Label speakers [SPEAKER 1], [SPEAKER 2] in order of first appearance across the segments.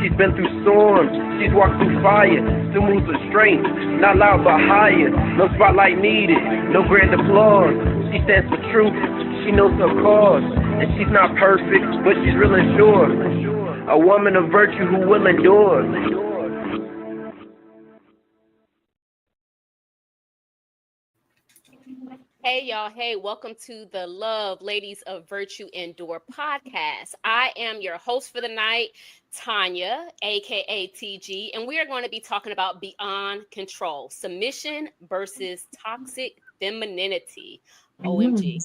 [SPEAKER 1] She's been through storms, she's walked through fire, still moves with strength, not loud but higher. No spotlight needed, no grand applause. She stands for truth, she knows her cause, and she's not perfect, but she's real and sure. A woman of virtue who will endure.
[SPEAKER 2] Hey, y'all. Hey, welcome to the Love Ladies of Virtue Endure podcast. I am your host for the night, Tanya, aka TG, and we are going to be talking about beyond control, submission versus toxic femininity. OMG.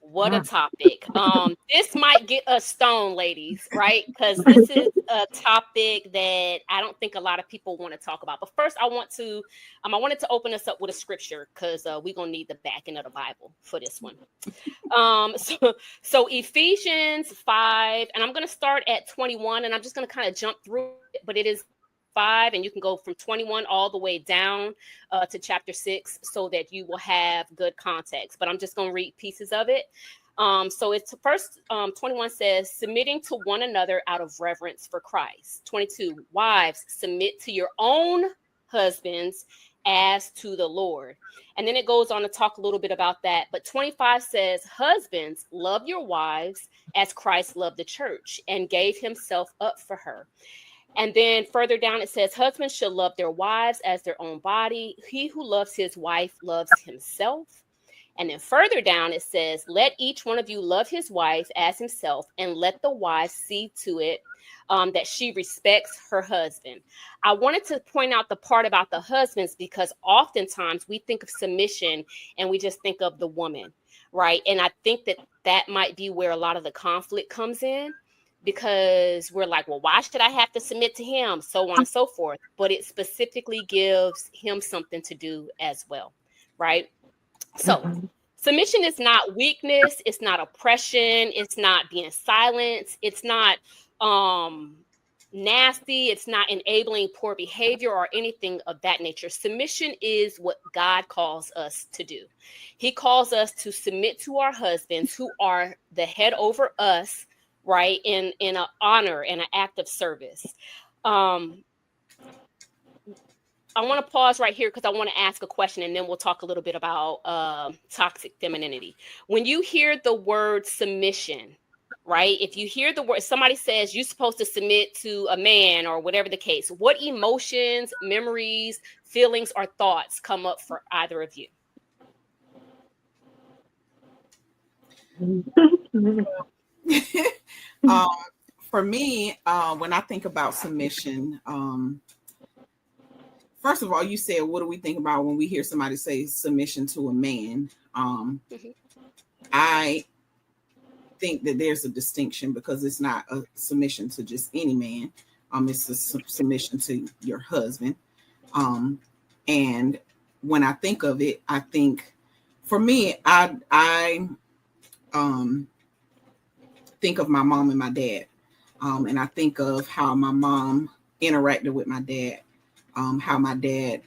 [SPEAKER 2] What a topic. This might get us stoned, ladies, right? Because this is a topic that I don't think a lot of people want to talk about. But first, I wanted to open us up with a scripture because we're gonna need the backing of the Bible for this one. So Ephesians 5, and I'm gonna start at 21, and I'm just gonna kind of jump through it, but it is 5, and you can go from 21 all the way down to chapter 6 so that you will have good context. But I'm just going to read pieces of it. So it's first 21 says, submitting to one another out of reverence for Christ. 22, wives, submit to your own husbands as to the Lord. And then it goes on to talk a little bit about that. But 25 says, husbands, love your wives as Christ loved the church and gave himself up for her. And then further down, it says, husbands should love their wives as their own body. He who loves his wife loves himself. And then further down, it says, let each one of you love his wife as himself, and let the wife see to it that she respects her husband. I wanted to point out the part about the husbands because oftentimes we think of submission and we just think of the woman, right? And I think that might be where a lot of the conflict comes in. Because we're like, well, why should I have to submit to him? So on and so forth. But it specifically gives him something to do as well, right? So submission is not weakness. It's not oppression. It's not being silent. It's not nasty. It's not enabling poor behavior or anything of that nature. Submission is what God calls us to do. He calls us to submit to our husbands who are the head over us, right, in an honor and an act of service. I want to pause right here because I want to ask a question, and then we'll talk a little bit about toxic femininity. When you hear the word submission, right, if you hear the word, somebody says you're supposed to submit to a man or whatever the case, what emotions, memories, feelings, or thoughts come up for either of you?
[SPEAKER 3] For me, when I think about submission, first of all, you said, what do we think about when we hear somebody say submission to a man? I think that there's a distinction because it's not a submission to just any man. It's a submission to your husband. And when I think of it, I think for me, I think of my mom and my dad. And I think of how my mom interacted with my dad, how my dad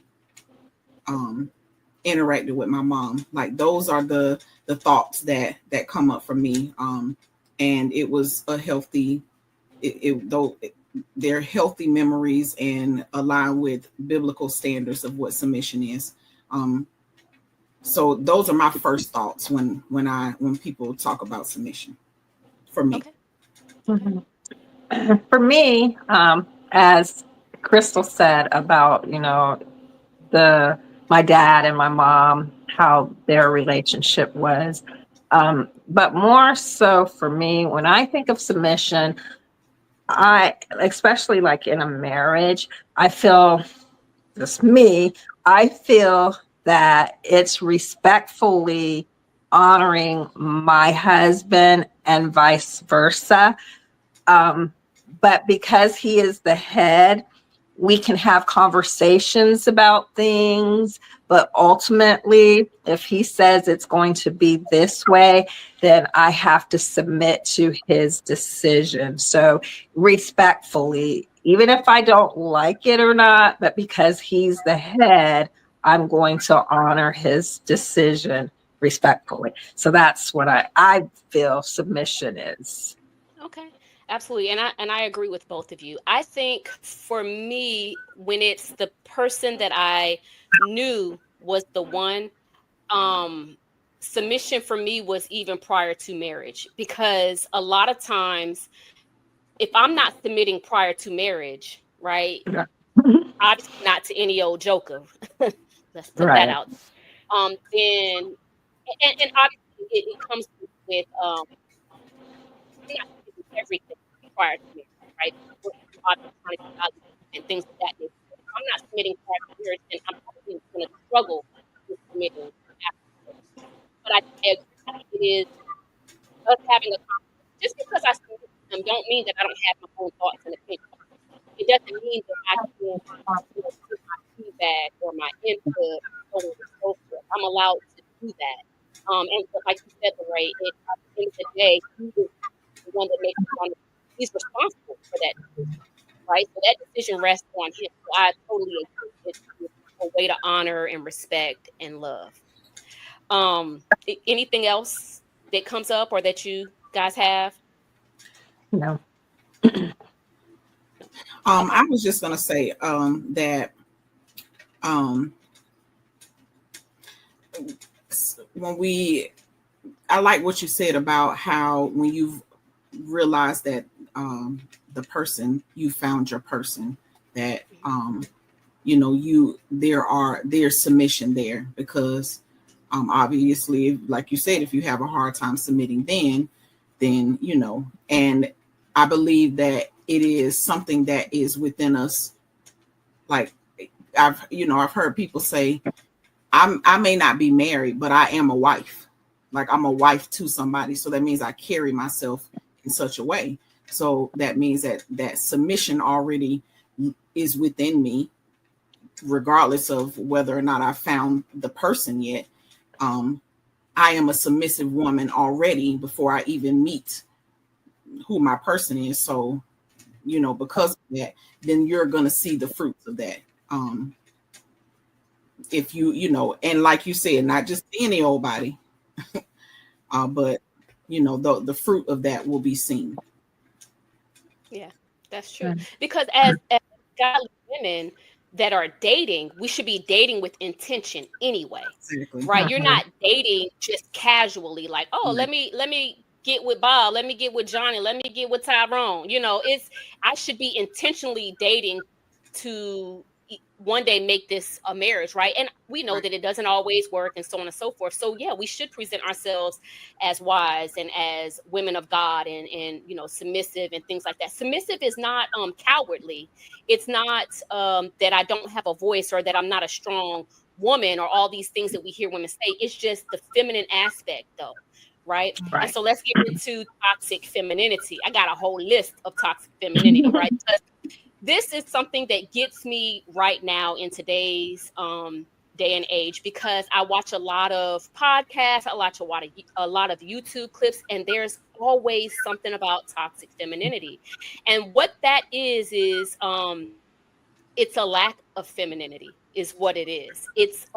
[SPEAKER 3] interacted with my mom. Like those are the thoughts that come up for me. And it was a healthy, they're healthy memories and align with biblical standards of what submission is. So those are my first thoughts when people talk about submission for me.
[SPEAKER 2] Okay.
[SPEAKER 4] Mm-hmm. For me, as Crystal said about, my dad and my mom, how their relationship was. But more so for me, when I think of submission, especially like in a marriage, I feel that it's respectfully honoring my husband and vice versa. But because he is the head, we can have conversations about things, but ultimately, if he says it's going to be this way, then I have to submit to his decision. So respectfully, even if I don't like it or not, but because he's the head, I'm going to honor his decision respectfully. So that's what I feel submission is.
[SPEAKER 2] Okay. Absolutely. And I agree with both of you. I think for me, when it's the person that I knew was the one, um submission for me was even prior to marriage, because a lot of times if I'm not submitting prior to marriage, right?
[SPEAKER 4] Yeah.
[SPEAKER 2] Obviously not to any old joker. Let's put that
[SPEAKER 4] Right.
[SPEAKER 2] out. Then and obviously it comes with I'm not submitting everything prior to marriage, right? We're obviously trying to be godly and things of that nature. If I'm not submitting prior to marriage, then I'm probably going to struggle with submitting afterwards. But I agree that it is us having a conversation. Just because I submit to them, don't mean that I don't have my own thoughts and opinions. It doesn't mean that I can't, give my feedback or my input, so on and so forth. I'm allowed to do that. And so like you said, Lorraine, at the end of the day, he is the one that makes he's responsible for that, right? So that decision rests on him. So I totally agree. It's a way to honor and respect and love. Anything else that comes up or that you guys have?
[SPEAKER 4] No.
[SPEAKER 2] Okay.
[SPEAKER 3] I was just gonna say that um, when we, I like what you said about how when you've realized that the person, you found your person, that there's submission there, because obviously, like you said, if you have a hard time submitting, then and I believe that it is something that is within us. Like I've heard people say, I may not be married, but I am a wife. Like I'm a wife to somebody. So that means I carry myself in such a way. So that means that submission already is within me, regardless of whether or not I found the person yet. Um, I am a submissive woman already before I even meet who my person is. So, because of that, then you're going to see the fruits of that. If and like you said, not just any old body, but the fruit of that will be seen.
[SPEAKER 2] Yeah, that's true. Because as godly women that are dating, we should be dating with intention anyway,
[SPEAKER 3] Exactly.
[SPEAKER 2] right? You're not dating just casually, like, oh,
[SPEAKER 3] Right.
[SPEAKER 2] let me get with Bob, let me get with Johnny, let me get with Tyrone. It's I should be intentionally dating to one day make this a marriage, right? And we know
[SPEAKER 3] Right.
[SPEAKER 2] that it doesn't always work and so on and so forth. So yeah, we should present ourselves as wise and as women of God and submissive and things like that. Submissive is not cowardly. It's not that I don't have a voice or that I'm not a strong woman or all these things that we hear women say. It's just the feminine aspect though. Right. And
[SPEAKER 4] Right.
[SPEAKER 2] so let's get into toxic femininity. I got a whole list of toxic femininity, right? Because this is something that gets me right now in today's day and age, because I watch a lot of podcasts, I watch a lot of YouTube clips, and there's always something about toxic femininity. And what that is it's a lack of femininity is what it is. It's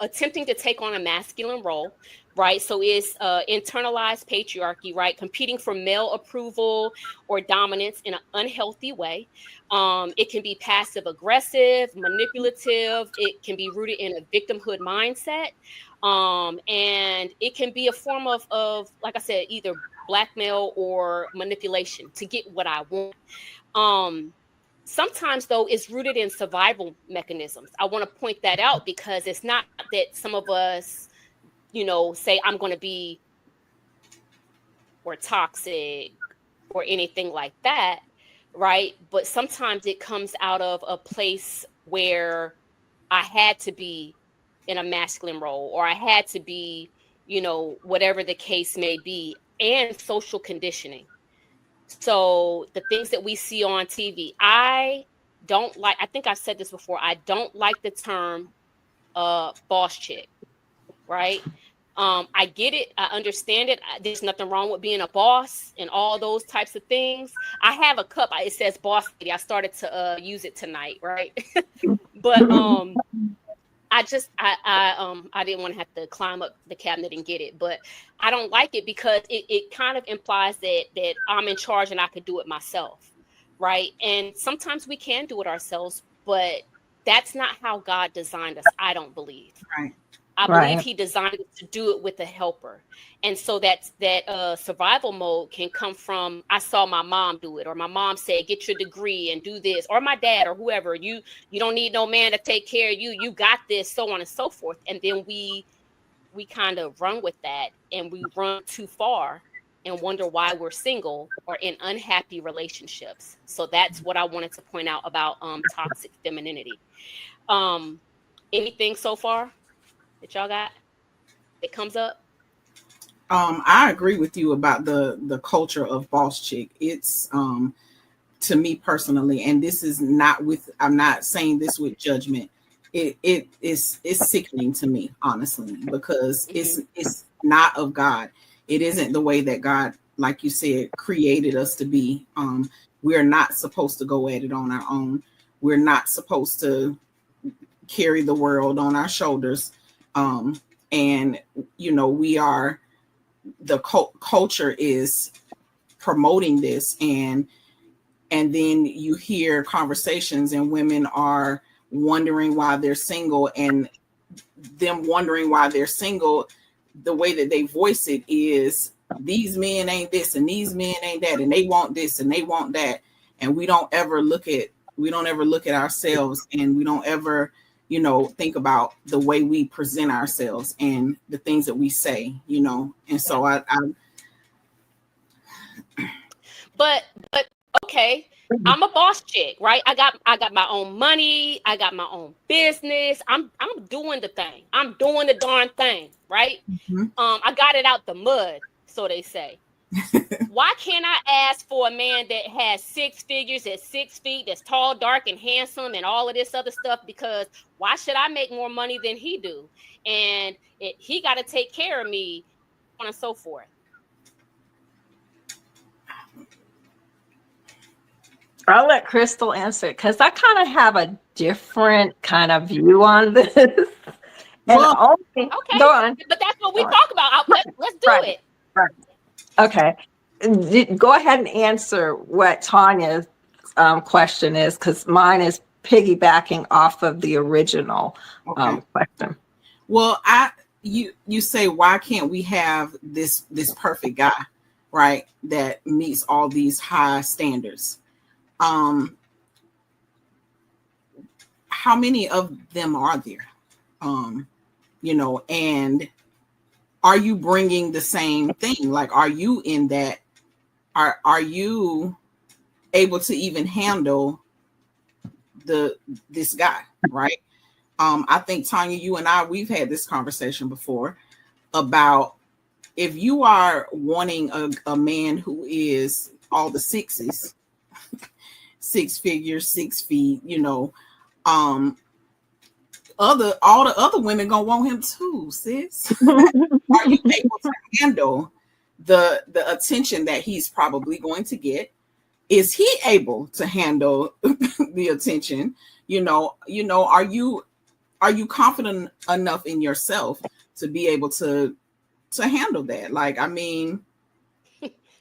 [SPEAKER 2] attempting to take on a masculine role, right? So it's internalized patriarchy, right? Competing for male approval or dominance in an unhealthy way. It can be passive aggressive, manipulative. It can be rooted in a victimhood mindset. And it can be a form of, like I said, either blackmail or manipulation to get what I want. Um, Sometimes though it's rooted in survival mechanisms. I want to point that out because it's not that some of us say I'm going to be or toxic or anything like that, right? But sometimes it comes out of a place where I had to be in a masculine role, or I had to be, whatever the case may be, and social conditioning. So the things that we see on TV, I think I've said this before, I don't like the term boss chick, right? I get it, I understand it. There's nothing wrong with being a boss and all those types of things. I have a cup, it says boss lady. I started to use it tonight, right? But I didn't want to have to climb up the cabinet and get it, but I don't like it because it kind of implies that I'm in charge and I could do it myself, right? And sometimes we can do it ourselves, but that's not how God designed us. I don't believe.
[SPEAKER 3] Right.
[SPEAKER 2] I believe
[SPEAKER 4] Right.
[SPEAKER 2] he designed it to do it with a helper. And so that survival mode can come from, I saw my mom do it, or my mom said, get your degree and do this, or my dad or whoever, you don't need no man to take care of you. You got this, so on and so forth. And then we kind of run with that, and we run too far and wonder why we're single or in unhappy relationships. So that's what I wanted to point out about toxic femininity. Anything so far that y'all got that comes up?
[SPEAKER 3] I agree with you about the culture of boss chick. It's to me personally, and this is not with, I'm not saying this with judgment. It's sickening to me, honestly, because it's not of God. It isn't the way that God, like you said, created us to be. We're not supposed to go at it on our own. We're not supposed to carry the world on our shoulders. And we are, the culture is promoting this, and then you hear conversations and women are wondering why they're single, and them wondering why they're single, the way that they voice it is, these men ain't this and these men ain't that, and they want this and they want that, and we don't ever look at ourselves, and we don't ever think about the way we present ourselves and the things that we say, and so I
[SPEAKER 2] But okay, I'm a boss chick, right? I got my own money, I got my own business. I'm doing the thing. I'm doing the darn thing, right? I got it out the mud, so they say. Why can't I ask for a man that has 6 figures at 6 feet, that's tall, dark, and handsome, and all of this other stuff? Because why should I make more money than he do? And he got to take care of me, so on and so forth.
[SPEAKER 4] I'll let Crystal answer it because I kind of have a different kind of view on this.
[SPEAKER 3] Well,
[SPEAKER 2] Okay,
[SPEAKER 4] go on.
[SPEAKER 2] But that's what we talk about. Let's do it.
[SPEAKER 4] Right. Okay. Go ahead and answer what Tanya's question is, because mine is piggybacking off of the original question.
[SPEAKER 3] Well, you say, why can't we have this perfect guy, right, that meets all these high standards? How many of them are there? And are you bringing the same thing? Like, are you in that? Are you able to even handle this guy, right? I think, Tanya, you and I, we've had this conversation before about, if you are wanting a man who is all the sixes, 6 figures, 6 feet, all the other women gonna want him too, sis. Are you able to handle the attention that he's probably going to get? Is he able to handle the attention? Are you confident enough in yourself to be able to handle that? Like, I mean,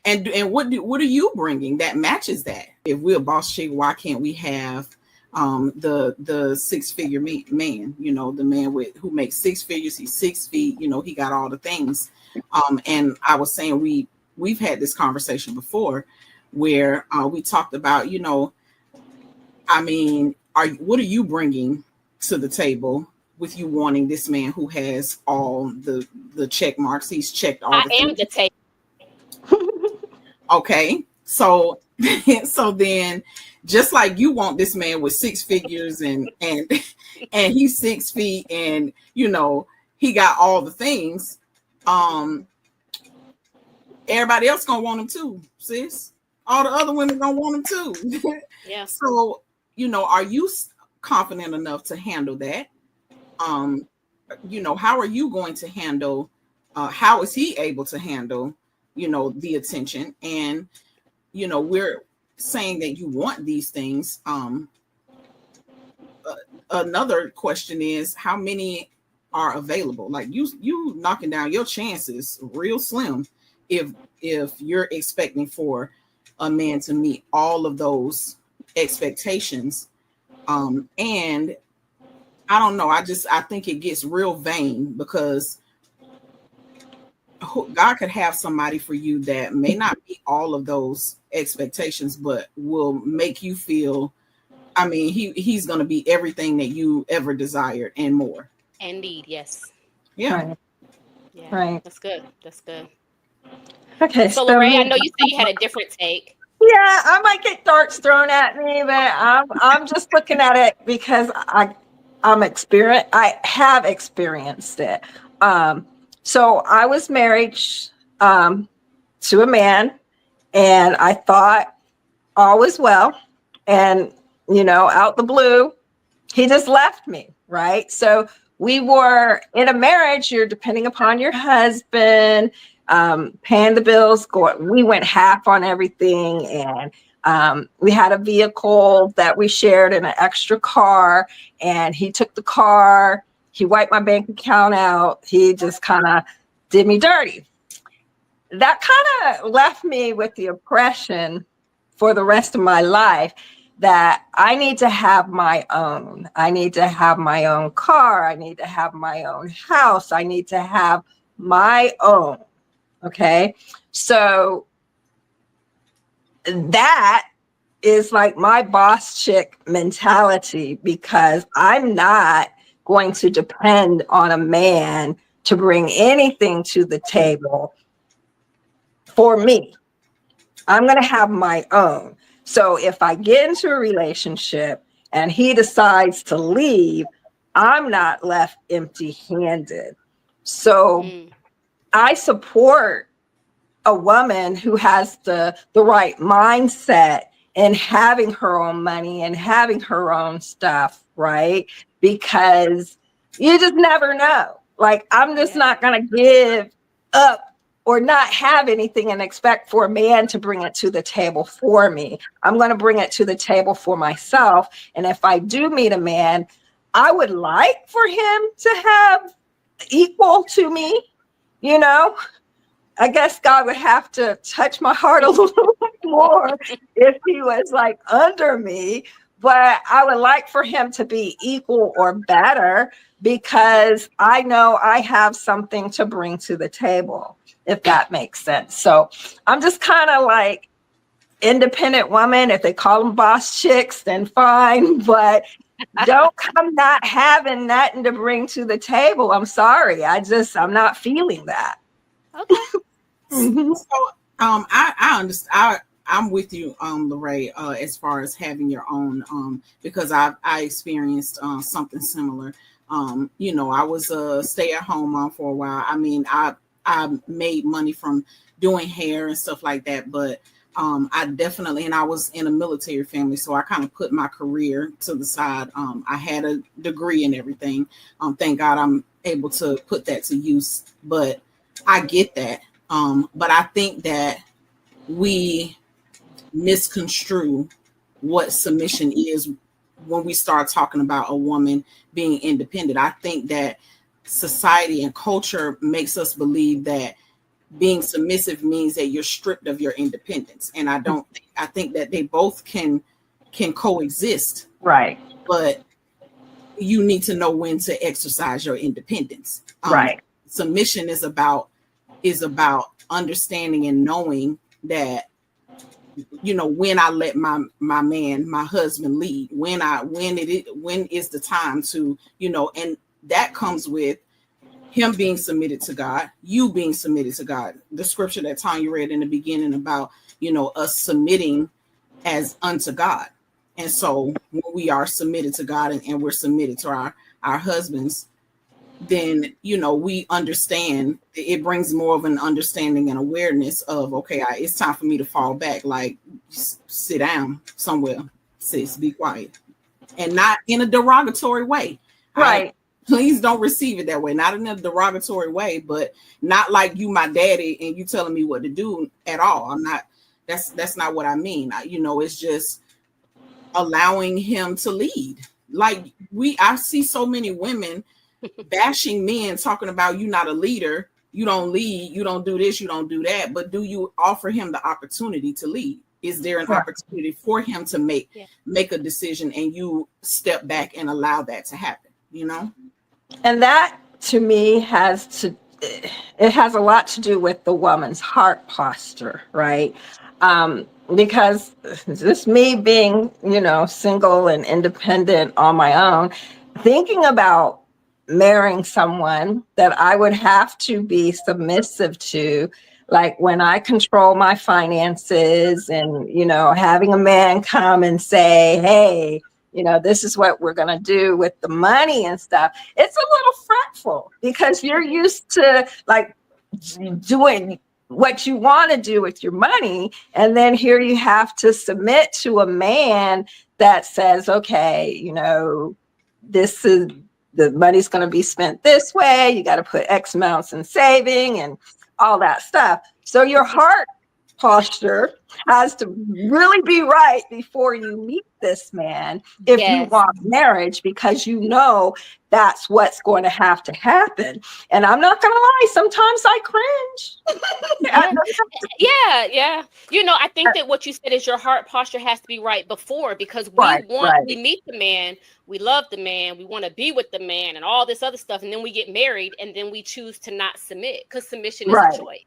[SPEAKER 3] and what are you bringing that matches that? If we're a boss chick, why can't we have the 6-figure man? The man who makes 6 figures, he's 6 feet, he got all the things. And I was saying, we've had this conversation before where we talked about, I mean, what are you bringing to the table with you wanting this man who has all the check marks? He's checked all the things.
[SPEAKER 2] The table.
[SPEAKER 3] Okay, so then, just like you want this man with 6 figures and he's 6 feet and he got all the things, everybody else gonna want him too, sis. All the other women gonna want him too.
[SPEAKER 2] Yeah.
[SPEAKER 3] So are you confident enough to handle that? How are you going to handle? How is he able to handle the attention? And we're saying that you want these things. another question is, how many are available? Like you knocking down your chances real slim if you're expecting for a man to meet all of those expectations. And I don't know, I think it gets real vain, because God could have somebody for you that may not meet all of those expectations, but will make you feel, I mean, he's going to be everything that you ever desired and more.
[SPEAKER 2] Indeed, yes.
[SPEAKER 3] Yeah.
[SPEAKER 4] Right.
[SPEAKER 2] Yeah.
[SPEAKER 4] Right.
[SPEAKER 2] That's good. That's good.
[SPEAKER 4] Okay.
[SPEAKER 2] So, Lorraine, I know you said you had a different take.
[SPEAKER 4] Yeah, I might get darts thrown at me, but I'm just looking at it because I have experienced it. So I was married to a man, and I thought all was well, and out the blue, he just left me, right? So we were in a marriage, you're depending upon your husband, paying the bills, we went half on everything. And we had a vehicle that we shared in an extra car, and he took the car, he wiped my bank account out, he just kind of did me dirty. That kind of left me with the impression for the rest of my life that I need to have my own. I need to have my own car. I need to have my own house. I need to have my own. Okay. So that is like my boss chick mentality, because I'm not going to depend on a man to bring anything to the table for me. I'm going to have my own. So if I get into a relationship and he decides to leave, I'm not left empty-handed. So I support a woman who has the right mindset and having her own money and having her own stuff, right? Because you just never know. Like, I'm just not going to give up or not have anything and expect for a man to bring it to the table for me. I'm going to bring it to the table for myself. And if I do meet a man, I would like for him to have equal to me, I guess God would have to touch my heart a little more if he was like under me, but I would like for him to be equal or better, because I know I have something to bring to the table, if that makes sense. So I'm just kind of like independent woman. If they call them boss chicks, then fine, but don't come not having nothing to bring to the table. I'm sorry. I'm not feeling that.
[SPEAKER 2] Okay.
[SPEAKER 3] Mm-hmm. So I understand. I'm with you, Lorraine, as far as having your own, because I experienced something similar. I was a stay-at-home mom for a while. I mean, I made money from doing hair and stuff like that, but I definitely, and I was in a military family, so I kind of put my career to the side. I had a degree and everything. Thank God I'm able to put that to use, but I get that. But I think that we misconstrue what submission is when we start talking about a woman being independent. I think that society and culture makes us believe that being submissive means that you're stripped of your independence. And I think that they both can coexist.
[SPEAKER 4] Right.
[SPEAKER 3] But you need to know when to exercise your independence.
[SPEAKER 4] Right.
[SPEAKER 3] Submission is about understanding and knowing that, when I let my husband lead, when is the time to, and that comes with him being submitted to God, you being submitted to God. The scripture that Tanya read in the beginning about, us submitting as unto God. And so when we are submitted to God and we're submitted to our husbands, then, we understand. It brings more of an understanding and awareness of, okay, it's time for me to fall back. Like, sit down somewhere, sis, be quiet. And not in a derogatory way.
[SPEAKER 4] Right.
[SPEAKER 3] Please don't receive it that way. Not in a derogatory way, but not like you my daddy and you telling me what to do at all. I'm not, that's not what I mean. It's just allowing him to lead. Like I see so many women bashing men, talking about you not a leader, you don't lead, you don't do this, you don't do that. But do you offer him the opportunity to lead? Is there an opportunity for him to make a decision and you step back and allow that to happen? You know? And
[SPEAKER 4] that to me it has a lot to do with the woman's heart posture, right? Because just me being, single and independent on my own, thinking about marrying someone that I would have to be submissive to, like when I control my finances and, having a man come and say, hey, this is what we're going to do with the money and stuff. It's a little fretful because you're used to like doing what you want to do with your money. And then here you have to submit to a man that says, okay, this is the money's going to be spent this way. You got to put X amounts in saving and all that stuff. So your heart posture has to really be right before you meet this man if you want marriage, because that's what's going to happen. And I'm not gonna lie, sometimes I cringe.
[SPEAKER 2] Yeah. I think that what you said is your heart posture has to be right before, because we meet the man, we love the man, we want to be with the man and all this other stuff, and then we get married and then we choose to not submit because submission is a choice.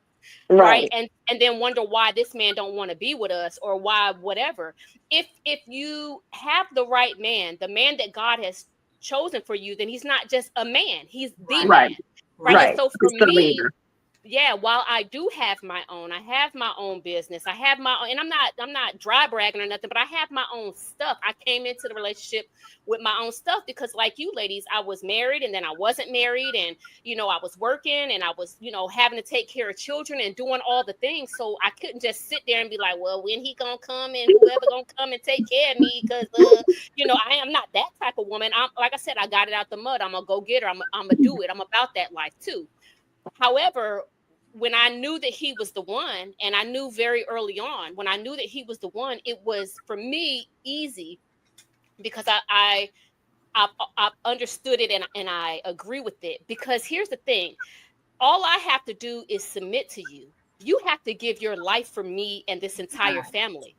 [SPEAKER 2] Right. And then wonder why this man don't want to be with us, or why whatever. If you have the right man, the man that God has chosen for you, then he's not just a man, he's the man. Right. And so for me, while I do have my own, I have my own business, I have my own, and I'm not dry bragging or nothing, but I have my own stuff. I came into the relationship with my own stuff because, like you ladies, I was married and then I wasn't married, and I was working and I was having to take care of children and doing all the things. So I couldn't just sit there and be like, well, when he gonna come and whoever gonna come and take care of me, because I am not that type of woman. I'm, like I said, I got it out the mud. I'm a go-getter. I'm gonna do it. I'm about that life too. However, when I knew that he was the one, and I knew very early on, when I knew that he was the one, it was for me easy because I understood it and I agree with it. Because here's the thing, all I have to do is submit to you. You have to give your life for me and this entire family.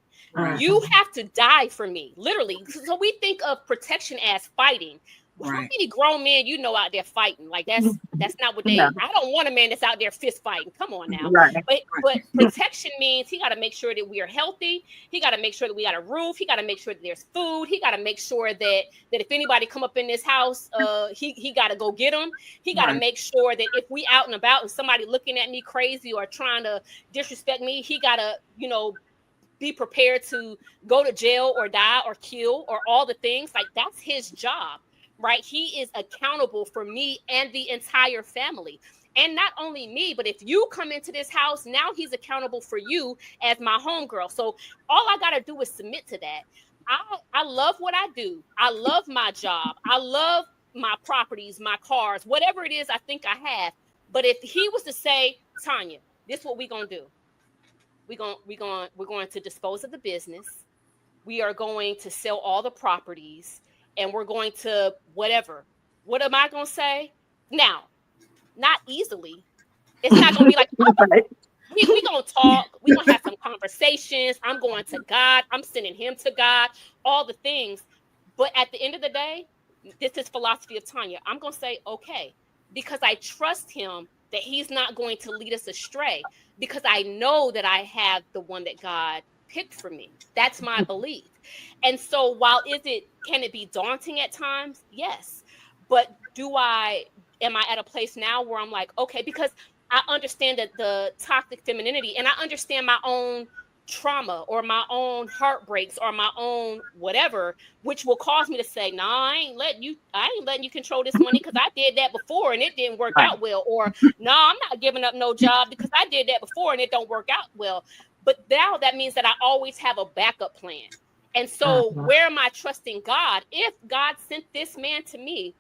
[SPEAKER 2] You have to die for me, literally. So we think of protection as fighting. How many grown men out there fighting? Like that's not what they. I don't want a man that's out there fist fighting. Come on now. But protection means he got to make sure that we are healthy. He got to make sure that we got a roof. He got to make sure that there's food. He got to make sure that if anybody come up in this house, he got to go get them. He got to make sure that if we out and about and somebody looking at me crazy or trying to disrespect me, he got to be prepared to go to jail or die or kill or all the things. Like that's his job. Right. He is accountable for me and the entire family. And not only me, but if you come into this house, now he's accountable for you as my homegirl. So all I got to do is submit to that. I love what I do. I love my job. I love my properties, my cars, whatever it is I think I have. But if he was to say, Tanya, this is what we're going to do. We're going to dispose of the business. We are going to sell all the properties. And we're going to whatever. What am I going to say? Now, not easily. It's not going to be like, we going to talk. We're going to have some conversations. I'm going to God. I'm sending him to God. All the things. But at the end of the day, this is philosophy of Tanya. I'm going to say, okay, because I trust him that he's not going to lead us astray, because I know that I have the one that God picked for me. That's my belief. And so while can it be daunting at times? Yes. But am I at a place now where I'm like, okay, because I understand that the toxic femininity, and I understand my own trauma or my own heartbreaks or my own whatever, which will cause me to say, nah, I ain't letting you control this money because I did that before and it didn't work out well. Or no, I'm not giving up no job because I did that before and it don't work out well. But now that means that I always have a backup plan. And so where am I trusting God? If God sent this man to me,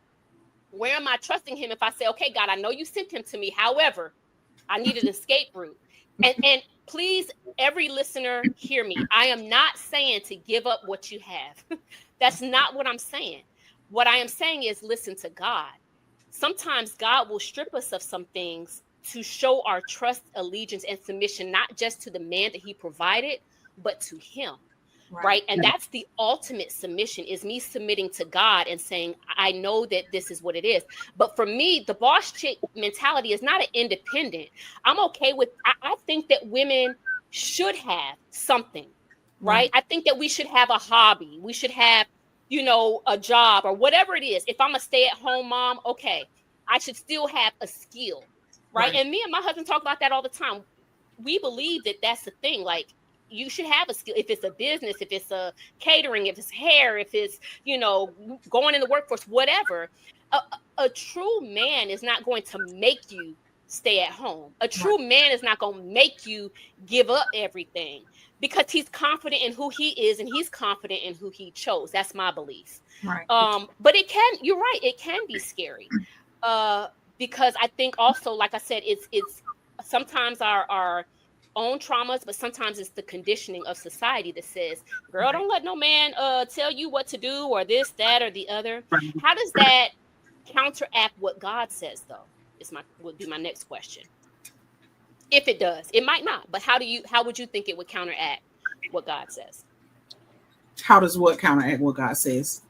[SPEAKER 2] where am I trusting him? If I say, okay, God, I know you sent him to me. However, I need an escape route. And please, every listener, hear me. I am not saying to give up what you have. That's not what I'm saying. What I am saying is listen to God. Sometimes God will strip us of some things to show our trust, allegiance, and submission, not just to the man that he provided, but to him. Right. And that's the ultimate submission, is me submitting to God and saying, I know that this is what it is. But for me, the boss chick mentality is not an independent. I'm okay with, I think that women should have something, right? I think that we should have a hobby. We should have, you know, a job or whatever it is. If I'm a stay-at-home mom, okay, I should still have a skill, right? And me and my husband talk about that all the time. We believe that that's the thing. Like, you should have a skill. If it's a business, if it's a catering, if it's hair, if it's, you know, going in the workforce, whatever. A true man is not going to make you stay at home. A true man is not going to make you give up everything, because he's confident in who he is and he's confident in who he chose. That's my belief. But you're right, it can be scary. Because I think also, like I said, it's sometimes our own traumas, but sometimes it's the conditioning of society that says, girl, don't let no man tell you what to do, or this, that, or the other. How does that counteract what God says, though? Would be my next question. If it does, it might not, but how would you think it would counteract what God says?
[SPEAKER 3] How does what counteract what God says?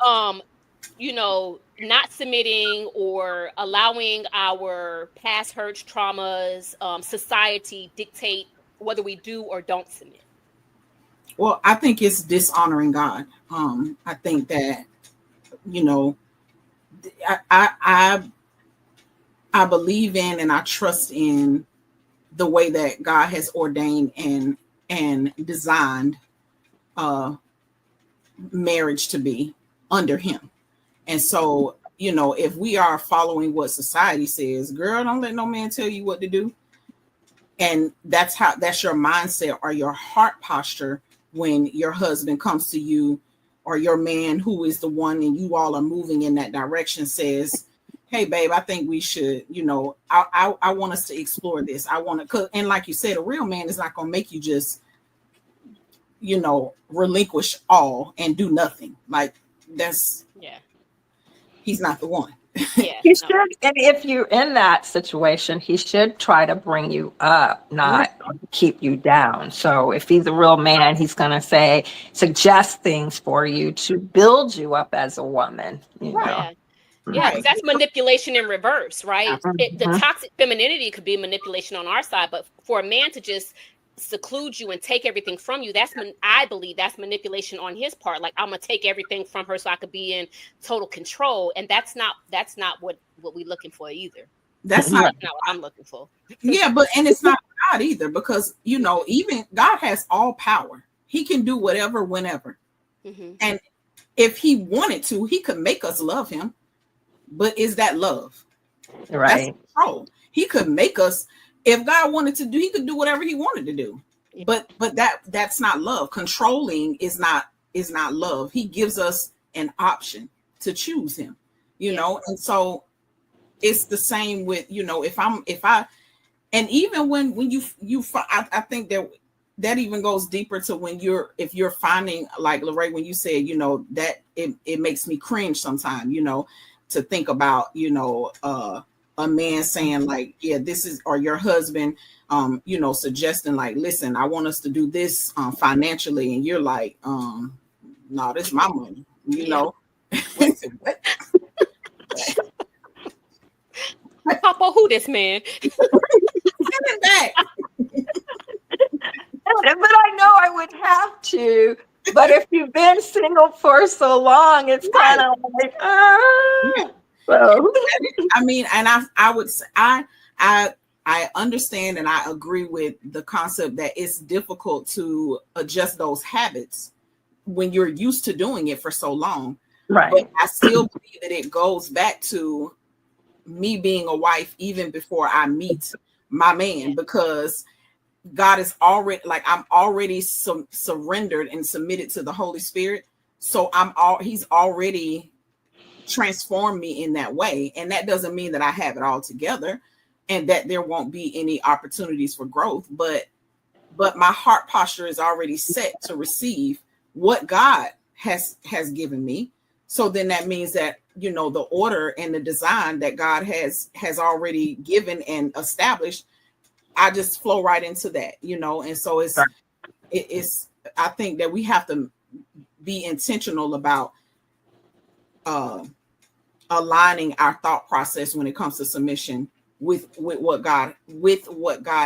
[SPEAKER 2] You know, not submitting or allowing our past hurts, traumas, society dictate whether we do or don't submit.
[SPEAKER 3] Well, I think it's dishonoring God. I think that, you know, I believe in and I trust in the way that God has ordained and designed marriage to be under him. And so, you know, if we are following what society says, girl, don't let no man tell you what to do. And that's your mindset or your heart posture when your husband comes to you, or your man who is the one and you all are moving in that direction says, hey, babe, I think we should, you know, I want us to explore this. I want to, and like you said, a real man is not going to make you just, you know, relinquish all and do nothing. Like he's not the one.
[SPEAKER 4] He should, and if you're in that situation, he should try to bring you up, not keep you down. So if he's a real man, he's going to suggest things for you to build you up as a woman, you know.
[SPEAKER 2] Yeah, because that's manipulation in reverse, right? The toxic femininity could be manipulation on our side, but for a man to just seclude you and take everything from you, I believe that's manipulation on his part. Like, I'm gonna take everything from her so I could be in total control, and that's not what we're looking for either.
[SPEAKER 3] That's not
[SPEAKER 2] what I'm looking for.
[SPEAKER 3] And it's not God either, because, you know, even God has all power. He can do whatever, whenever, and if he wanted to, he could make us love him. But is that love?
[SPEAKER 4] Right.
[SPEAKER 3] That's control. He could make us. If God wanted to do, he could do whatever he wanted to do. But that's not love. Controlling is not love. He gives us an option to choose him, you know. And so it's the same with, you know, and even when you I think that even goes deeper to if you're finding, like Lorraine, when you said, you know, that it makes me cringe sometimes, you know, to think about, you know, a man saying like, yeah, this is, or your husband, you know, suggesting like, listen, I want us to do this financially. And you're like, no, this is my money, you know.
[SPEAKER 2] Papa, who this man?
[SPEAKER 4] But I know I would have to. But if you've been single for so long, it's kind of like, so.
[SPEAKER 3] I mean, and I would say I understand and I agree with the concept that it's difficult to adjust those habits when you're used to doing it for so long.
[SPEAKER 4] Right.
[SPEAKER 3] But I still believe that it goes back to me being a wife even before I meet my man, because God is already, like, I'm already surrendered and submitted to the Holy Spirit. So he's already transformed me in that way. And that doesn't mean that I have it all together and that there won't be any opportunities for growth. But my heart posture is already set to receive what God has given me. So then that means that you know, the order and the design that God has already given and established, I just flow right into that, you know. And so it's I think that we have to be intentional about aligning our thought process when it comes to submission with what God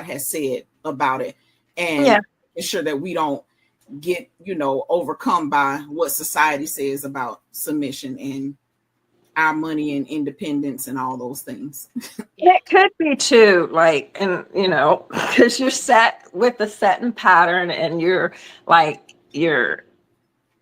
[SPEAKER 3] has said about it, and ensure that we don't get, you know, overcome by what society says about submission and our money and independence and all those things.
[SPEAKER 4] It could be too, like, and you know, because you're set with a certain pattern, and you're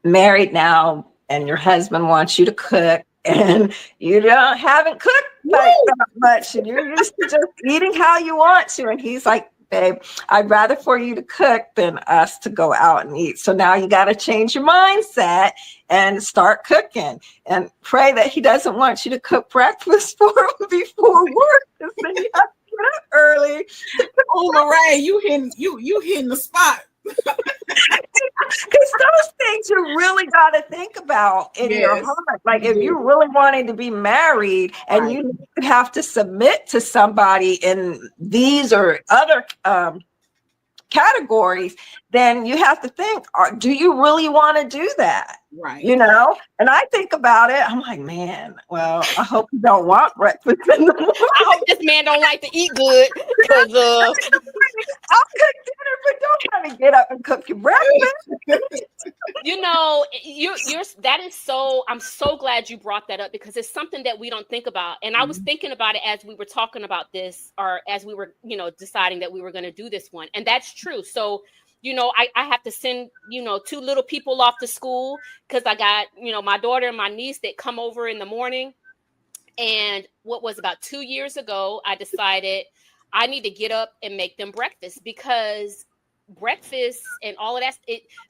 [SPEAKER 4] married now, and your husband wants you to cook, and you haven't cooked like that much, and you're used to just eating how you want to, and he's like, babe, I'd rather for you to cook than us to go out and eat. So now you got to change your mindset and start cooking, and pray that he doesn't want you to cook breakfast for him before work, because then you have to get up early.
[SPEAKER 3] Oh, Lorraine, you hitting the spot.
[SPEAKER 4] Because those things you really got to think about in your heart. Like, if you really wanted to be married and you have to submit to somebody in these or other categories, then you have to think, do you really want to do that?
[SPEAKER 3] Right.
[SPEAKER 4] You know, and I think about it, I'm like, man, well, I hope you don't want breakfast in the morning.
[SPEAKER 2] I hope this man don't like to eat good, because
[SPEAKER 4] I'll cook dinner, but don't try to get up and cook your breakfast.
[SPEAKER 2] You know, you're that is so, I'm so glad you brought that up, because it's something that we don't think about. And I was thinking about it as we were talking about this, or as we were, you know, deciding that we were going to do this one. And that's true. So, you know, I have to send, you know, 2 little people off to school, because I got, you know, my daughter and my niece that come over in the morning. And what was about 2 years ago, I decided I need to get up and make them breakfast, because breakfast and all of that,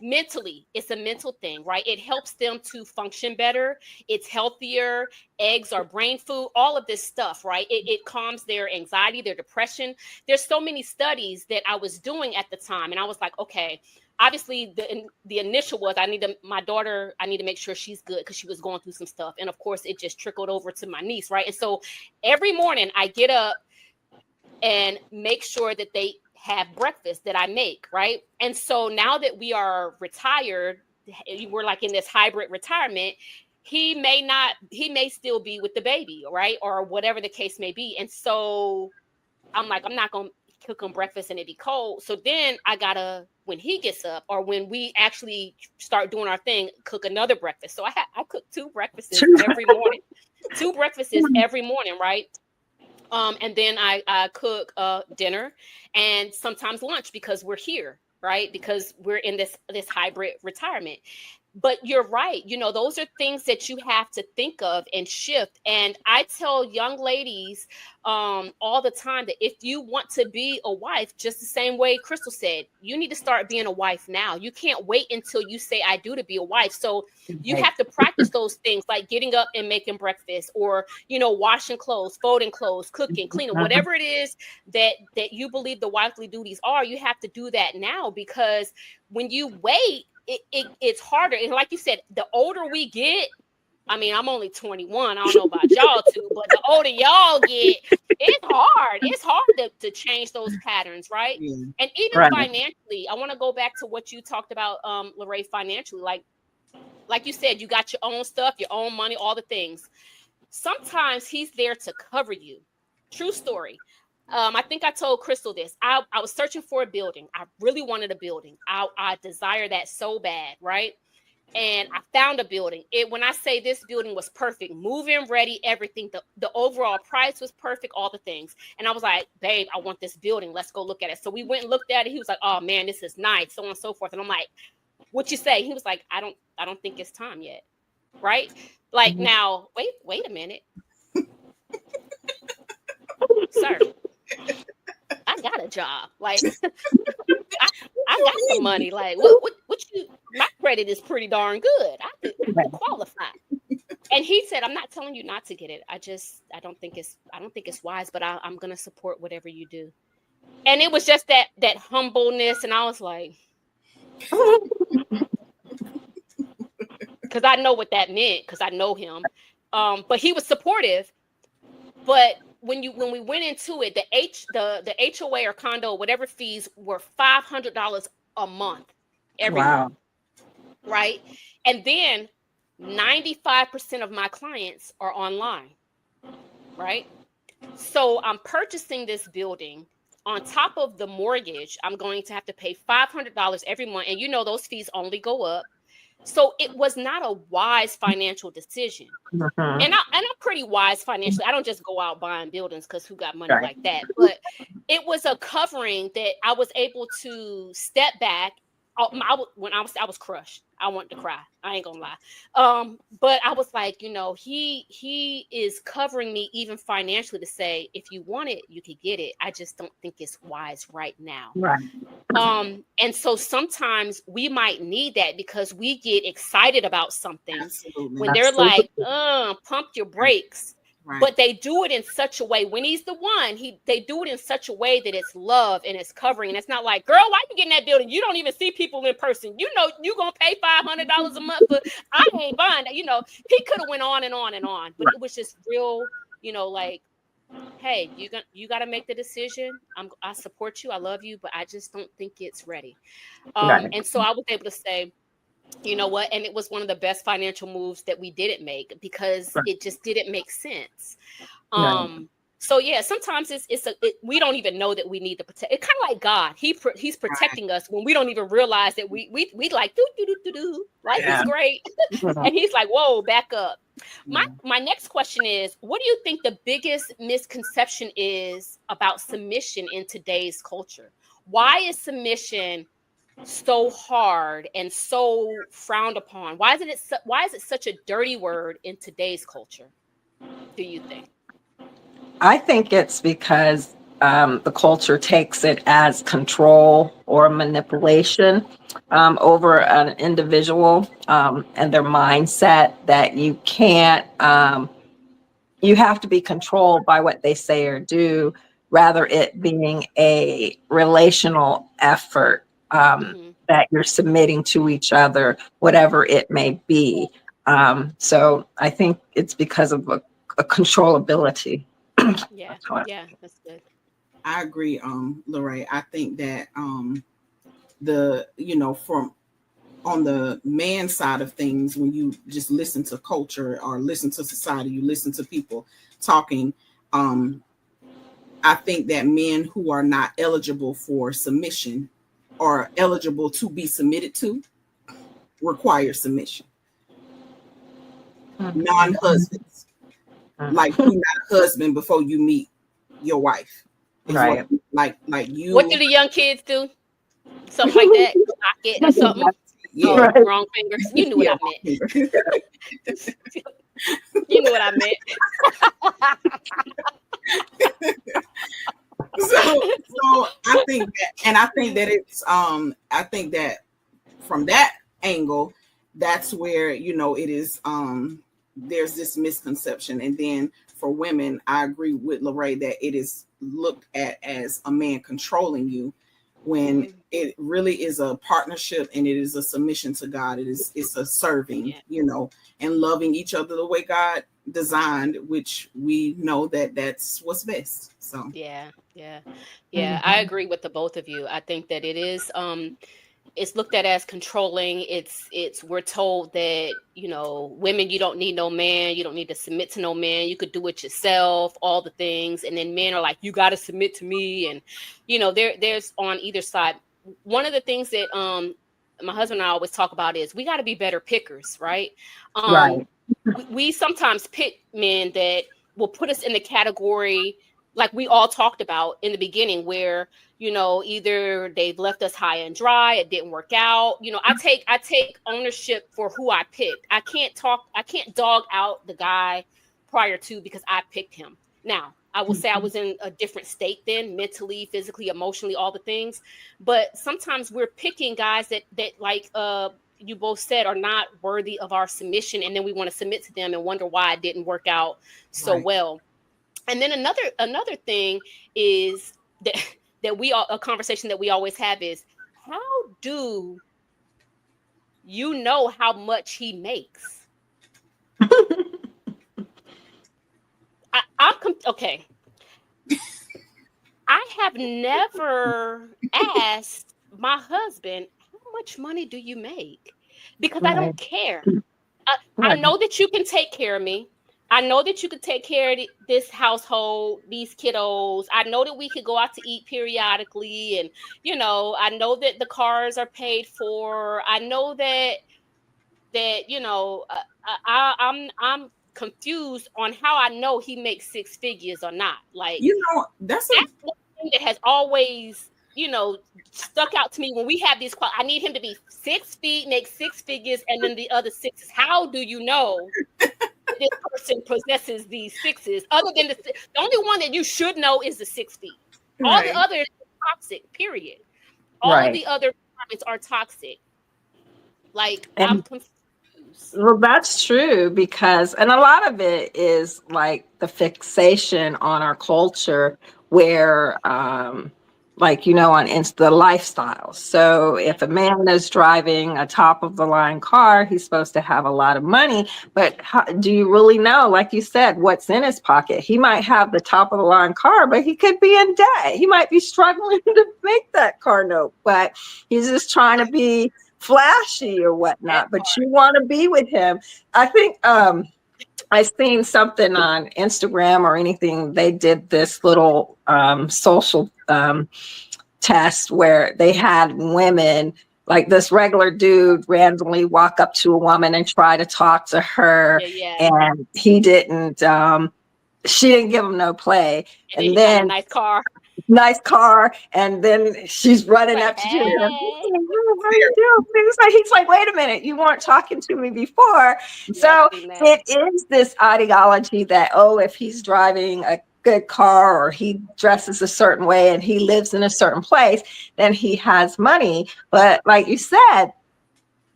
[SPEAKER 2] mentally, it's a mental thing, right? It helps them to function better. It's healthier. Eggs are brain food, all of this stuff, right? It calms their anxiety, their depression. There's so many studies that I was doing at the time, and I was like, okay, obviously the initial was, I need to make sure she's good, because she was going through some stuff. And of course, it just trickled over to my niece, right? And so every morning I get up and make sure that they have breakfast that I make, right? And so now that we are retired, we're like in this hybrid retirement, he may still be with the baby, right? Or whatever the case may be. And so I'm like, I'm not going to cook him breakfast and it be cold. So then I gotta, when he gets up, or when we actually start doing our thing, cook another breakfast. So I cook 2 breakfasts every morning, 2 breakfasts every morning, right? And then I cook dinner and sometimes lunch, because we're here, right? Because we're in this hybrid retirement. But you're right. You know, those are things that you have to think of and shift. And I tell young ladies all the time that if you want to be a wife, just the same way Crystal said, you need to start being a wife now. You can't wait until you say I do to be a wife. So you have to practice those things, like getting up and making breakfast, or, you know, washing clothes, folding clothes, cooking, cleaning, whatever it is that you believe the wifely duties are. You have to do that now, because when you wait, it's harder. And like you said, the older we get, I mean, I'm only 21. I don't know about y'all too, but the older y'all get, it's hard. It's hard to change those patterns, right? Yeah. And even financially, I want to go back to what you talked about, Lorraine, financially. Like you said, you got your own stuff, your own money, all the things. Sometimes he's there to cover you. True story. I think I told Crystal this. I was searching for a building. I really wanted a building. I desire that so bad, right? And I found a building. When I say this building was perfect, move-in ready, everything. The overall price was perfect, all the things. And I was like, babe, I want this building. Let's go look at it. So we went and looked at it. He was like, oh man, this is nice, so on and so forth. And I'm like, what you say? He was like, I don't think it's time yet, right? Like, now, wait a minute, sir. I got a job. Like, I got some money. Like, what you? My credit is pretty darn good. I could qualify. And he said, I'm not telling you not to get it. I don't think it's wise, but I'm gonna support whatever you do. And it was just that humbleness, and I was like, because I know what that meant, because I know him. But he was supportive. But when we went into it, the HOA or condo, whatever fees were $500 a month every
[SPEAKER 4] Wow.
[SPEAKER 2] month, right? And then 95% of my clients are online, right? So I'm purchasing this building. On top of the mortgage, I'm going to have to pay $500 every month. And you know, those fees only go up. So it was not a wise financial decision.
[SPEAKER 4] Mhm.
[SPEAKER 2] And I'm pretty wise financially. I don't just go out buying buildings because who got money
[SPEAKER 4] Right.
[SPEAKER 2] like that? But it was a covering that I was able to step back. When I was crushed. I wanted to cry. I ain't gonna lie. But I was like, you know, he is covering me even financially to say, if you want it, you could get it. I just don't think it's wise right now.
[SPEAKER 4] Right.
[SPEAKER 2] And so sometimes we might need that because we get excited about something
[SPEAKER 3] Absolutely.
[SPEAKER 2] when they're like, pump your brakes.
[SPEAKER 3] Right.
[SPEAKER 2] But they do it in such a way when he's the one, they do it in such a way that it's love and it's covering. And it's not like, girl, why you get in that building? You don't even see people in person. You know, you gonna pay $500 a month, but I ain't buying that. You know, he could have went on and on and on, but it was just real, you know, like, hey, you got to make the decision. I support you. I love you, but I just don't think it's ready.
[SPEAKER 4] Right.
[SPEAKER 2] And so I was able to say, you know what? And it was one of the best financial moves that we didn't make because
[SPEAKER 4] Right.
[SPEAKER 2] it just didn't make sense.
[SPEAKER 4] Right.
[SPEAKER 2] So yeah, sometimes we don't even know that we need to protect. It's kind of like God. He's protecting us when we don't even realize that we like do. Life is great, and He's like, whoa, back up. My next question is, what do you think the biggest misconception is about submission in today's culture? Why is submission so hard and so frowned upon? Why is it such a dirty word in today's culture, do you think?
[SPEAKER 4] I think it's because the culture takes it as control or manipulation over an individual and their mindset that you can't, you have to be controlled by what they say or do, rather it being a relational effort that you're submitting to each other, whatever it may be. So I think it's because of a controllability.
[SPEAKER 2] Yeah, that's good.
[SPEAKER 3] I agree, Lorraine. I think that from on the man side of things, when you just listen to culture or listen to society, you listen to people talking, I think that men who are not eligible for submission or eligible to be submitted to require submission. Non-husbands, like you're not a husband before you meet your wife.
[SPEAKER 4] Right.
[SPEAKER 3] Like you.
[SPEAKER 2] What do the young kids do? Something like that. Lock it or something.
[SPEAKER 3] Yeah.
[SPEAKER 2] Oh, wrong fingers. You knew what I meant. You knew what I meant.
[SPEAKER 3] So I think that, and I think that it's I think that from that angle, that's where it is there's this misconception. And then for women, I agree with Lorraine that it is looked at as a man controlling you, when it really is a partnership and it is a submission to God. It's a serving, and loving each other the way God designed, which we know that that's what's best. So
[SPEAKER 2] yeah, I agree with the both of you. I think that it is it's looked at as controlling. We're told that, women, you don't need no man, you don't need to submit to no man, you could do it yourself, all the things. And then men are like, you got to submit to me. And there's on either side. One of the things that my husband and I always talk about is we got to be better pickers, right?
[SPEAKER 4] Right.
[SPEAKER 2] We sometimes pick men that will put us in the category like we all talked about in the beginning, where either they've left us high and dry, it didn't work out. I take ownership for who I picked. I can't dog out the guy prior to, because I picked him. Now, I will say I was in a different state then, mentally, physically, emotionally, all the things. But sometimes we're picking guys that like you both said are not worthy of our submission, and then we want to submit to them and wonder why it didn't work out so well. And then another thing is that a conversation that we always have is, how do you know how much he makes? Okay. I have never asked my husband, how much money do you make? Because I
[SPEAKER 4] Right.
[SPEAKER 2] don't care. I
[SPEAKER 4] Right.
[SPEAKER 2] know that you can take care of me. I know that you could take care of this household, these kiddos. I know that we could go out to eat periodically. And, I know that the cars are paid for. I know I'm confused on how I know he makes six figures or not. Like,
[SPEAKER 3] That's
[SPEAKER 2] that's one thing that has always, stuck out to me when we have these. I need him to be 6 feet, make six figures, and then the other sixes. How do you know that this person possesses these sixes? Other than the only one that you should know is the 6 feet. All the others are toxic. Period. All of
[SPEAKER 4] Right.
[SPEAKER 2] the other requirements are toxic. Like, I'm
[SPEAKER 4] And
[SPEAKER 2] confused.
[SPEAKER 4] well, that's true because, and a lot of it is like the fixation on our culture where, like, on the lifestyle. So if a man is driving a top of the line car, he's supposed to have a lot of money. But do you really know, like you said, what's in his pocket? He might have the top of the line car, but he could be in debt. He might be struggling to make that car note, but he's just trying to be flashy or whatnot, but you want to be with him. I think I seen something on Instagram or anything. They did this little social test where they had women, like this regular dude randomly walk up to a woman and try to talk to her,
[SPEAKER 2] Yeah.
[SPEAKER 4] and he didn't she didn't give him no play.
[SPEAKER 2] And
[SPEAKER 4] And
[SPEAKER 2] he got a
[SPEAKER 4] then
[SPEAKER 2] nice
[SPEAKER 4] car, and then she's running
[SPEAKER 2] like,
[SPEAKER 4] up to him.
[SPEAKER 2] hey.
[SPEAKER 4] How you doing? He's like, wait a minute, you weren't talking to me before. So it is this ideology that, if he's driving a good car or he dresses a certain way and he lives in a certain place, then he has money. But like you said,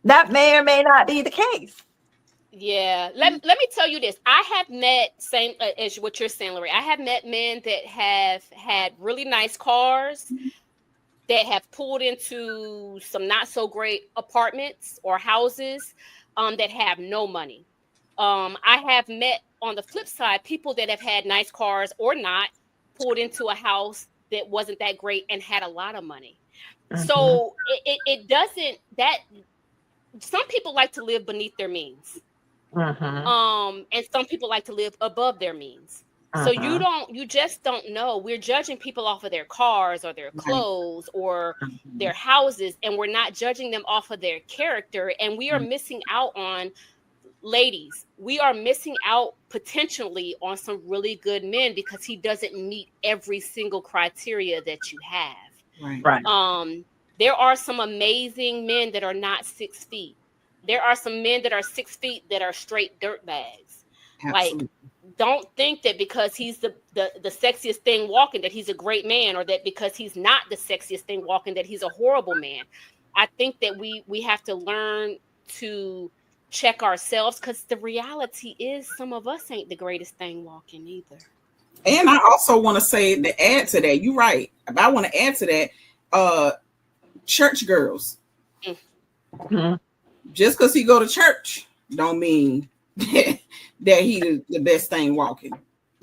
[SPEAKER 4] that may or may not be the case.
[SPEAKER 2] Yeah, let me tell you this. I have met, same as what you're saying, Lori. I have met men that have had really nice cars that have pulled into some not so great apartments or houses that have no money. I have met, on the flip side, people that have had nice cars or not, pulled into a house that wasn't that great and had a lot of money. So it doesn't, that some people like to live beneath their means. And some people like to live above their means. So you just don't know. We're judging people off of their cars or their clothes or their houses, and we're not judging them off of their character. And we are missing out on, ladies, we are missing out potentially on some really good men because he doesn't meet every single criteria that you have.
[SPEAKER 4] Right.
[SPEAKER 2] There are some amazing men that are not 6 feet. There are some men that are 6 feet that are straight dirt bags. Like, don't think that because he's the sexiest thing walking that he's a great man, or that because he's not the sexiest thing walking that he's a horrible man. I think that we have to learn to check ourselves, because the reality is some of us ain't the greatest thing walking either.
[SPEAKER 3] And I also want to say, to add to that, you're right. But I want to add to that, church girls. Just because he go to church don't mean that he the best thing walking.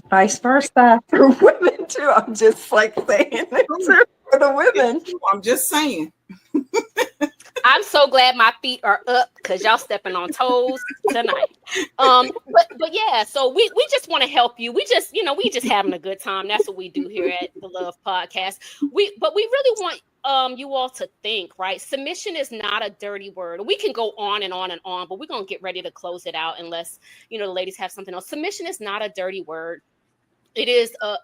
[SPEAKER 4] Vice versa for women too. I'm just like saying it for the women.
[SPEAKER 3] I'm just saying.
[SPEAKER 2] I'm so glad my feet are up because y'all stepping on toes tonight. But yeah, so we just want to help you. We just having a good time. That's what we do here at the L.O.V.E podcast. But we really want you all to think, right? Submission is not a dirty word. We can go on and on and on, but we're gonna get ready to close it out unless the ladies have something else. Submission is not a dirty word. It is a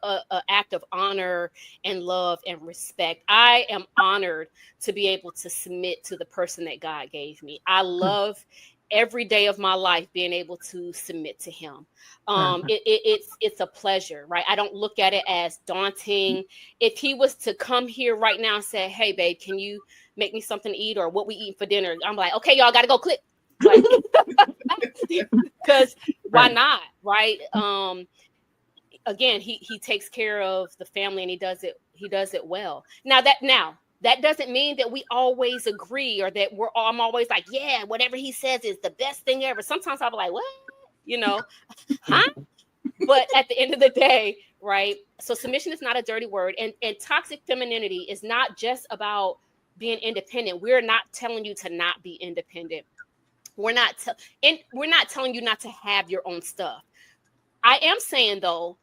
[SPEAKER 2] act of honor and love and respect. I am honored to be able to submit to the person that God gave me. I love every day of my life being able to submit to him. It's a pleasure, right? I don't look at it as daunting. If he was to come here right now and say, hey, babe, can you make me something to eat, or what we eat for dinner? I'm like, okay, y'all got to go click. Because why not, right? Again, he takes care of the family, and he does it well. Now that doesn't mean that we always agree, or that I'm always like, yeah, whatever he says is the best thing ever. Sometimes I'll be like, what? Huh? But at the end of the day, right? So submission is not a dirty word, and toxic femininity is not just about being independent. We're not telling you to not be independent. We're not telling you not to have your own stuff. I am saying though,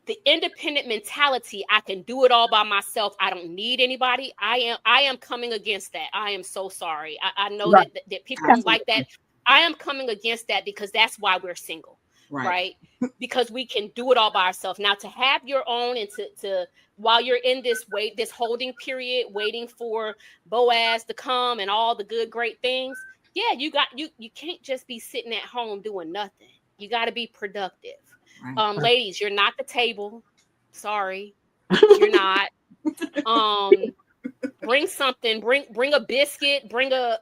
[SPEAKER 2] the independent mentality, I can do it all by myself, I don't need anybody. I am coming against that. I am so sorry. I know
[SPEAKER 4] Right.
[SPEAKER 2] that people don't like that. I am coming against that because that's why we're single. Right? Because we can do it all by ourselves. Now, to have your own and to while you're in this holding period, waiting for Boaz to come and all the good, great things. Yeah, you can't just be sitting at home doing nothing. You got to be productive. Ladies, you're not the table. Sorry, you're not. Bring something. Bring a biscuit. Bring a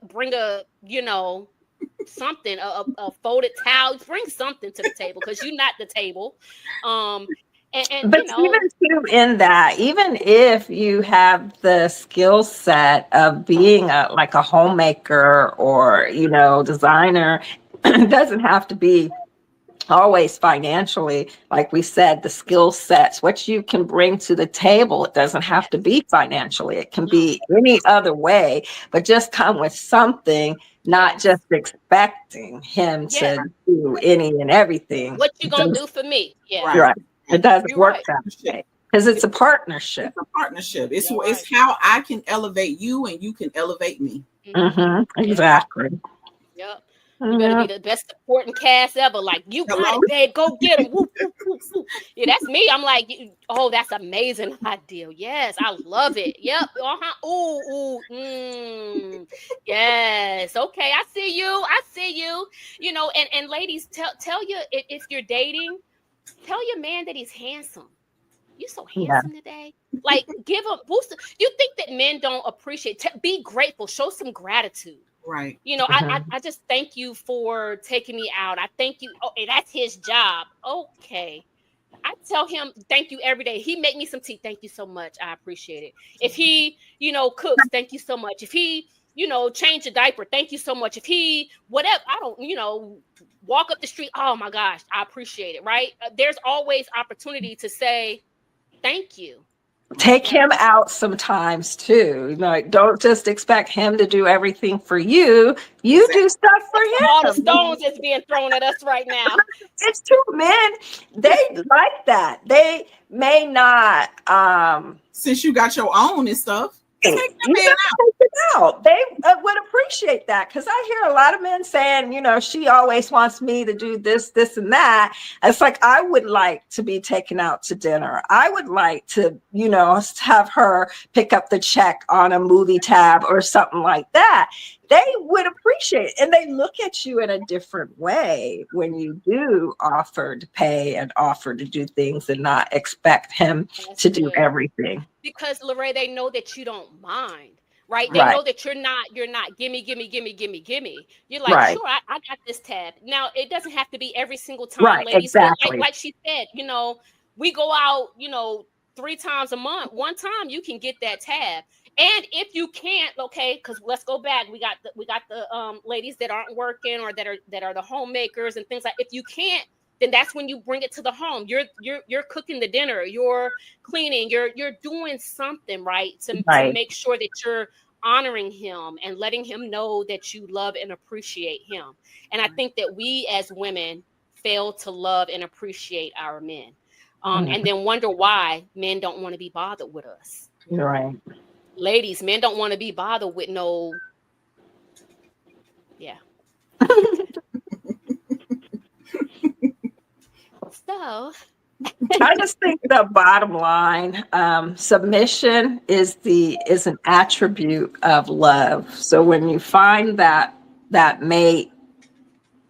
[SPEAKER 2] something. A folded towel. Bring something to the table because you're not the table. And
[SPEAKER 4] but even too in that, even if you have the skill set of being like a homemaker or designer, it doesn't have to be always financially. Like we said, the skill sets, what you can bring to the table, it doesn't have to be financially. It can be any other way, but just come with something, not just expecting him to do any and everything.
[SPEAKER 2] What you gonna do for me? Yeah,
[SPEAKER 4] right. It doesn't work that way because it's a partnership.
[SPEAKER 3] It's a partnership. It's how I can elevate you and you can elevate me.
[SPEAKER 4] Exactly.
[SPEAKER 2] Yep. You better be the best supporting cast ever. Like, you got it, babe. Go get him. Woo, woo, woo, woo. Yeah, that's me. I'm like, oh, that's amazing idea. Yes, I love it. Yep. Ooh. Yes. Okay. I see you. And ladies, tell you if you're dating, tell your man that he's handsome. You so handsome today. Like, give him boost. You think that men don't appreciate? Be grateful. Show some gratitude.
[SPEAKER 3] Right.
[SPEAKER 2] I just thank you for taking me out. I thank you. Oh, that's his job. Okay. I tell him thank you every day. He make me some tea. Thank you so much. I appreciate it. If he, cooks, thank you so much. If he, change a diaper, thank you so much. If he, whatever, I don't, walk up the street. Oh my gosh, I appreciate it. Right. There's always opportunity to say thank you.
[SPEAKER 4] Take him out sometimes too. Like, don't just expect him to do everything for you. You do stuff for him.
[SPEAKER 2] All the stones that's being thrown at us right now.
[SPEAKER 4] It's true, men. They like that. They may not.
[SPEAKER 3] Since you got your own and stuff, take the man
[SPEAKER 4] out. They would appreciate that because I hear a lot of men saying, she always wants me to do this, and that. It's like, I would like to be taken out to dinner. I would like to, have her pick up the check on a movie tab or something like that. They would appreciate it. And they look at you in a different way when you do offer to pay and offer to do things and not expect him to do everything.
[SPEAKER 2] Because Lorraine, they know that you don't mind. Right? They know that you're not gimme. You're like, sure, I got this tab. Now, it doesn't have to be every single time, ladies.
[SPEAKER 4] Exactly.
[SPEAKER 2] Like she said, we go out, 3 times a month. One time you can get that tab. And if you can't, okay, because let's go back. We got the ladies that aren't working or that are the homemakers and things like. If you can't, then that's when you bring it to the home. You're cooking the dinner, you're cleaning, you're doing something to make sure that you're honoring him and letting him know that you love and appreciate him. And I think that we as women fail to love and appreciate our men, and then wonder why men don't want to be bothered with us.
[SPEAKER 4] Right.
[SPEAKER 2] Ladies, men don't want to be bothered with no. Yeah. So
[SPEAKER 4] I just think the bottom line, submission is an attribute of love. So when you find that mate,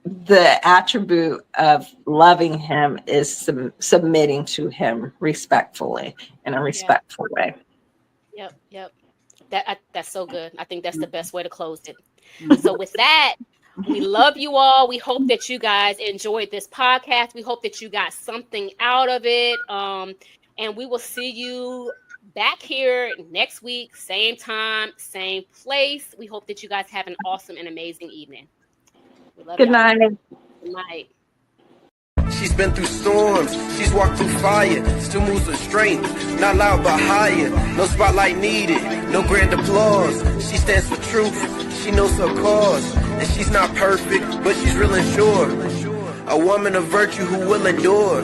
[SPEAKER 4] the attribute of loving him is submitting to him respectfully in a respectful way.
[SPEAKER 2] Yep. That's so good. I think that's the best way to close it. So with that, we love you all. We hope that you guys enjoyed this podcast. We hope that you got something out of it. And we will see you back here next week, same time, same place. We hope that you guys have an awesome and amazing evening. We love
[SPEAKER 4] Good night.
[SPEAKER 2] Good night.
[SPEAKER 1] She's been through storms, she's walked through fire, still moves with strength, not loud but higher. No spotlight needed, no grand applause. She stands for truth, she knows her cause, and she's not perfect, but she's real and sure. A woman of virtue who will endure.